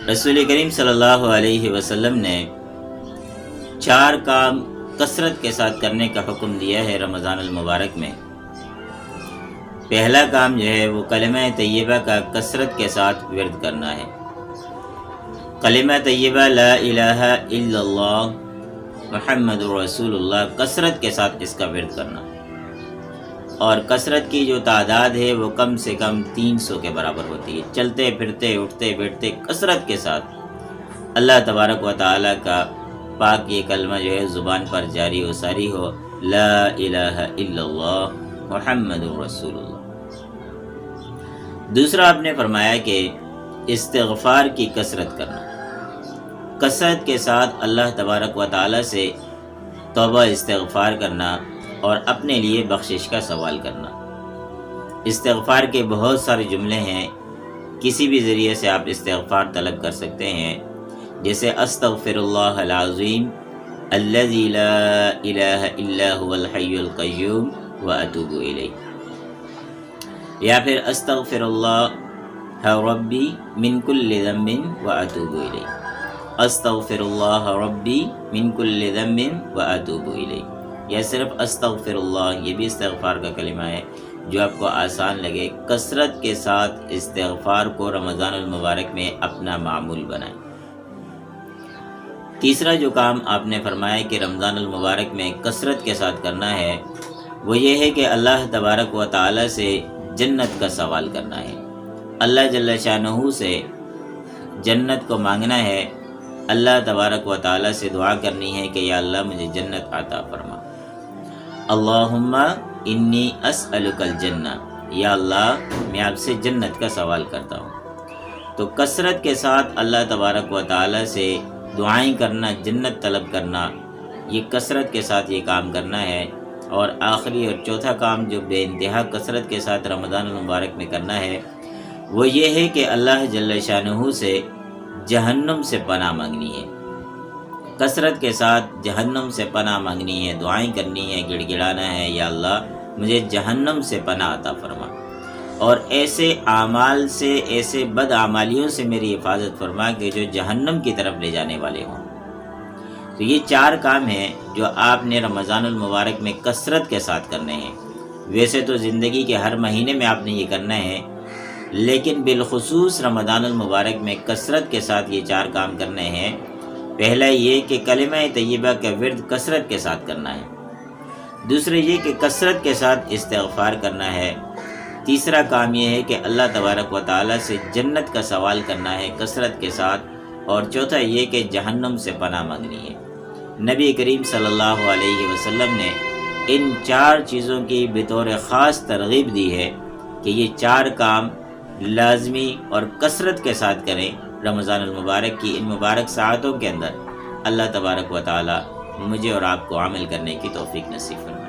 رسول کریم صلی اللہ علیہ وسلم نے 4 کام کثرت کے ساتھ کرنے کا حکم دیا ہے رمضان المبارک میں۔ پہلا کام جو ہے وہ کلمہ طیبہ کا کثرت کے ساتھ ورد کرنا ہے۔ کلمہ طیبہ لا الہ الا اللہ محمد رسول اللہ، کثرت کے ساتھ اس کا ورد کرنا، اور کثرت کی جو تعداد ہے وہ کم سے کم 300 کے برابر ہوتی ہے۔ چلتے پھرتے اٹھتے بیٹھتے کثرت کے ساتھ اللہ تبارک و تعالیٰ کا پاک یہ کلمہ جو ہے زبان پر جاری و ساری ہو، لا الہ الا اللہ محمد رسول اللہ۔ دوسرا آپ نے فرمایا کہ استغفار کی کثرت کرنا، کثرت کے ساتھ اللہ تبارک و تعالیٰ سے توبہ استغفار کرنا اور اپنے لیے بخشش کا سوال کرنا۔ استغفار کے بہت سارے جملے ہیں، کسی بھی ذریعے سے آپ استغفار طلب کر سکتے ہیں، جیسے استغفر اللہ العظیم الذی لا الہ الا هو الحی القیوم واتوب الیہ، یا پھر استغفر اللہ ربی من کل ذنب واتوب الیہ، استغفر اللہ ربی من کل ذنب واتوب الیہ، یا صرف استغفر اللہ، یہ بھی استغفار کا کلمہ ہے جو آپ کو آسان لگے۔ کثرت کے ساتھ استغفار کو رمضان المبارک میں اپنا معمول بنائیں۔ تیسرا جو کام آپ نے فرمایا کہ رمضان المبارک میں کثرت کے ساتھ کرنا ہے، وہ یہ ہے کہ اللہ تبارک و تعالیٰ سے جنت کا سوال کرنا ہے، اللہ جل شانہ سے جنت کو مانگنا ہے، اللہ تبارک و تعالیٰ سے دعا کرنی ہے کہ یا اللہ مجھے جنت عطا فرما۔ اللہم انی اسألک الجنہ، یا اللہ میں آپ سے جنت کا سوال کرتا ہوں۔ تو کثرت کے ساتھ اللہ تبارک و تعالیٰ سے دعائیں کرنا، جنت طلب کرنا، یہ کثرت کے ساتھ یہ کام کرنا ہے۔ اور آخری اور چوتھا کام جو بے انتہا کثرت کے ساتھ رمضان المبارک میں کرنا ہے، وہ یہ ہے کہ اللہ جل شانہ سے جہنم سے پناہ مانگنی ہے۔ کثرت کے ساتھ جہنم سے پناہ مانگنی ہے، دعائیں کرنی ہے، گڑ گڑانا ہے، یا اللہ مجھے جہنم سے پناہ عطا فرما، اور ایسے اعمال سے، ایسے بد اعمالیوں سے میری حفاظت فرما کہ جو جہنم کی طرف لے جانے والے ہوں۔ تو یہ 4 کام ہیں جو آپ نے رمضان المبارک میں کثرت کے ساتھ کرنے ہیں۔ ویسے تو زندگی کے ہر مہینے میں آپ نے یہ کرنا ہے، لیکن بالخصوص رمضان المبارک میں کثرت کے ساتھ یہ 4 کام کرنے ہیں۔ پہلا یہ کہ کلمہ طیبہ کا ورد کثرت کے ساتھ کرنا ہے، دوسرا یہ کہ کثرت کے ساتھ استغفار کرنا ہے، تیسرا کام یہ ہے کہ اللہ تبارک و تعالیٰ سے جنت کا سوال کرنا ہے کثرت کے ساتھ، اور چوتھا یہ کہ جہنم سے پناہ مانگنی ہے۔ نبی کریم صلی اللہ علیہ وسلم نے ان 4 چیزوں کی بطور خاص ترغیب دی ہے کہ یہ 4 کام لازمی اور کثرت کے ساتھ کریں رمضان المبارک کی ان مبارک ساعتوں کے اندر۔ اللہ تبارک و تعالی مجھے اور آپ کو عمل کرنے کی توفیق نصیب فرمائے۔